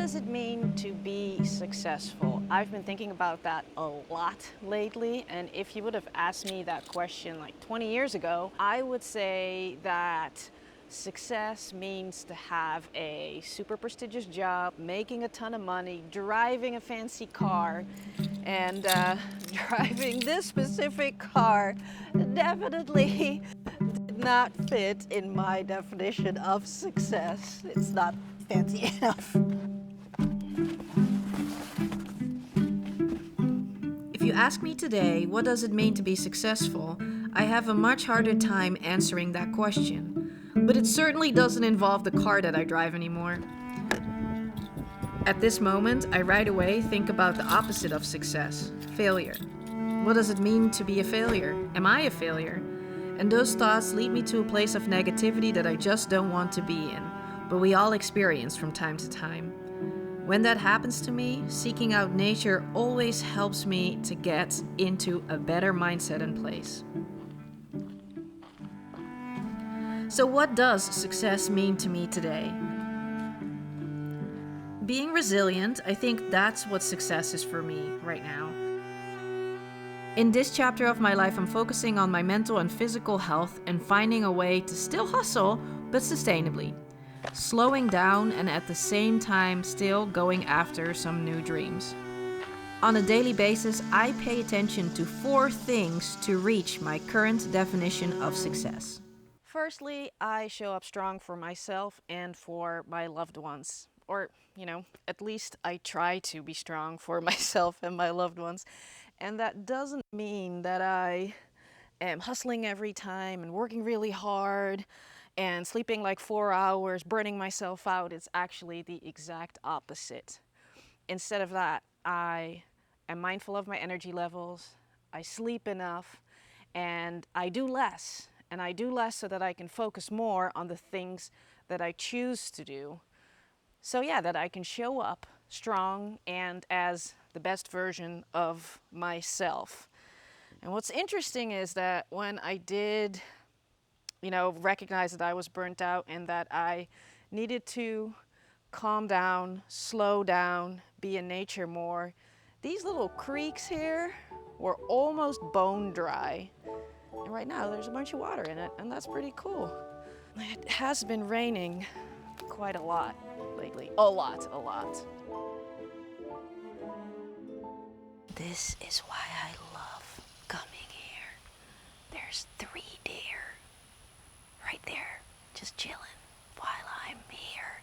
does it mean to be successful? I've been thinking about that a lot lately, and if you would have asked me that question like 20 years ago, I would say that success means to have a super prestigious job, making a ton of money, driving a fancy car, and driving this specific car definitely did not fit in my definition of success. It's not fancy enough. If you ask me today, what does it mean to be successful? I have a much harder time answering that question. But it certainly doesn't involve the car that I drive anymore. At this moment, I right away think about the opposite of success, failure. What does it mean to be a failure? Am I a failure? And those thoughts lead me to a place of negativity that I just don't want to be in, but we all experience from time to time. When that happens to me, seeking out nature always helps me to get into a better mindset and place. So, what does success mean to me today? Being resilient, I think that's what success is for me right now. In this chapter of my life, I'm focusing on my mental and physical health and finding a way to still hustle, but sustainably. Slowing down and at the same time still going after some new dreams. On a daily basis, I pay attention to 4 things to reach my current definition of success. Firstly, I show up strong for myself and for my loved ones. Or, at least I try to be strong for myself and my loved ones. And that doesn't mean that I am hustling every time and working really hard and sleeping like 4 hours, burning myself out. It's actually the exact opposite. Instead of that, I am mindful of my energy levels, I sleep enough, and I do less. And I do less so that I can focus more on the things that I choose to do. So yeah, that I can show up strong and as the best version of myself. And what's interesting is that when I did recognize that I was burnt out and that I needed to calm down, slow down, be in nature more, these little creeks here were almost bone dry. And right now there's a bunch of water in it, and that's pretty cool. It has been raining quite a lot lately. A lot. This is why I love coming here. There's 3 deer right there, just chilling while I'm here.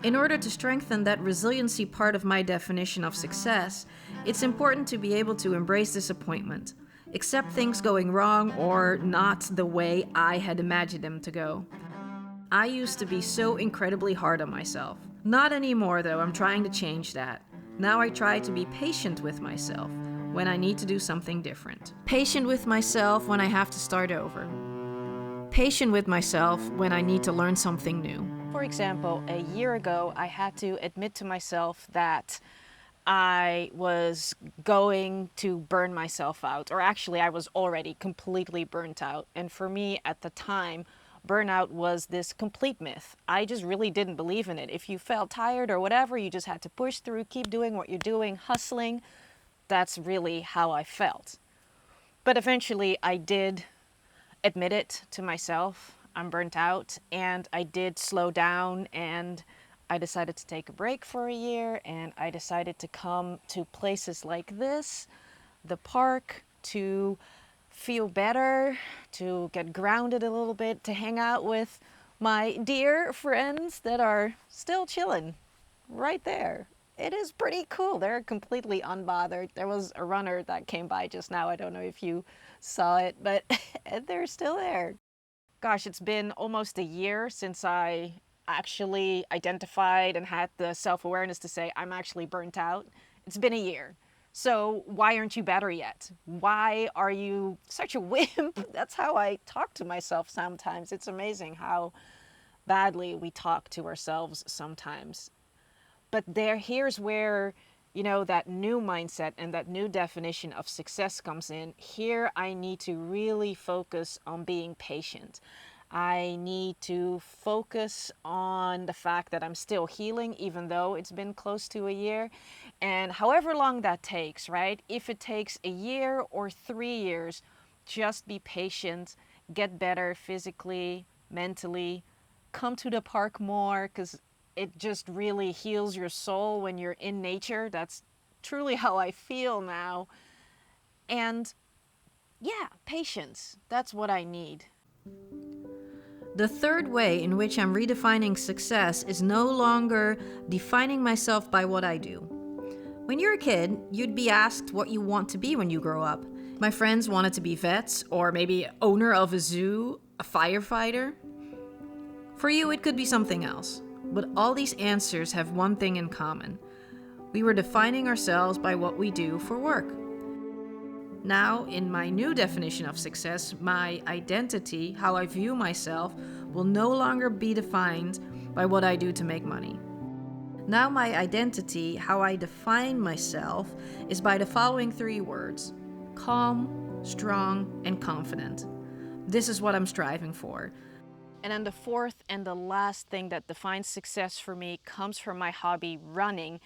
In order to strengthen that resiliency part of my definition of success, it's important to be able to embrace disappointment, accept things going wrong or not the way I had imagined them to go. I used to be so incredibly hard on myself. Not anymore though, I'm trying to change that. Now I try to be patient with myself when I need to do something different. Patient with myself when I have to start over. Patient with myself when I need to learn something new. For example, a year ago, I had to admit to myself that I was going to burn myself out, or actually I was already completely burnt out. And for me at the time, burnout was this complete myth. I just really didn't believe in it. If you felt tired or whatever, you just had to push through, keep doing what you're doing, hustling. That's really how I felt. But eventually I did admit it to myself. I'm burnt out, and I did slow down, and I decided to take a break for a year, and I decided to come to places like this, the park, to feel better, to get grounded a little bit, to hang out with my dear friends that are still chilling right there. It is pretty cool. They're completely unbothered. There was a runner that came by just now. I don't know if you saw it, but they're still there. Gosh, it's been almost a year since I actually identified and had the self-awareness to say I'm actually burnt out. It's been a year. So why aren't you better yet? Why are you such a wimp? That's how I talk to myself sometimes. It's amazing how badly we talk to ourselves sometimes. But here's where that new mindset and that new definition of success comes in. Here, I need to really focus on being patient. I need to focus on the fact that I'm still healing, even though it's been close to a year. And however long that takes, right? If it takes a year or 3 years, just be patient, get better physically, mentally, come to the park more, because it just really heals your soul when you're in nature. That's truly how I feel now. And yeah, patience. That's what I need. The third way in which I'm redefining success is no longer defining myself by what I do. When you're a kid, you'd be asked what you want to be when you grow up. My friends wanted to be vets, or maybe owner of a zoo, a firefighter. For you, it could be something else. But all these answers have one thing in common. We were defining ourselves by what we do for work. Now, in my new definition of success, my identity, how I view myself, will no longer be defined by what I do to make money. Now, my identity, how I define myself, is by the following 3 words: calm, strong, and confident. This is what I'm striving for. And then the fourth and the last thing that defines success for me comes from my hobby, running,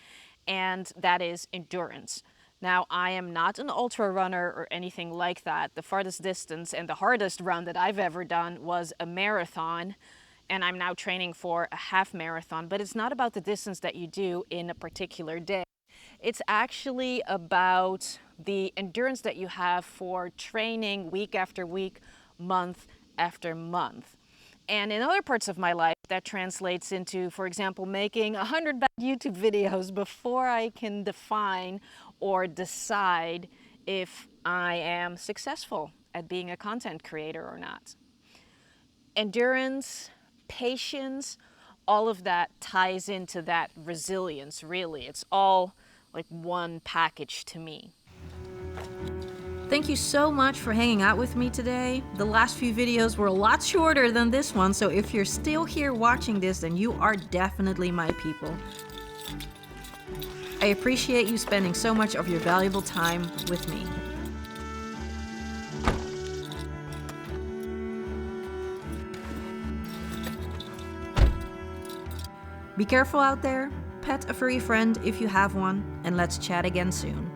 and that is endurance. Now, I am not an ultra runner or anything like that. The farthest distance and the hardest run that I've ever done was a marathon, and I'm now training for a half marathon. But it's not about the distance that you do in a particular day. It's actually about the endurance that you have for training week after week, month after month. And in other parts of my life, that translates into, for example, making 100 bad YouTube videos before I can define or decide if I am successful at being a content creator or not. Endurance, patience, all of that ties into that resilience, really. It's all like one package to me. Thank you so much for hanging out with me today. The last few videos were a lot shorter than this one, so if you're still here watching this, then you are definitely my people. I appreciate you spending so much of your valuable time with me. Be careful out there, pet a furry friend if you have one, and let's chat again soon.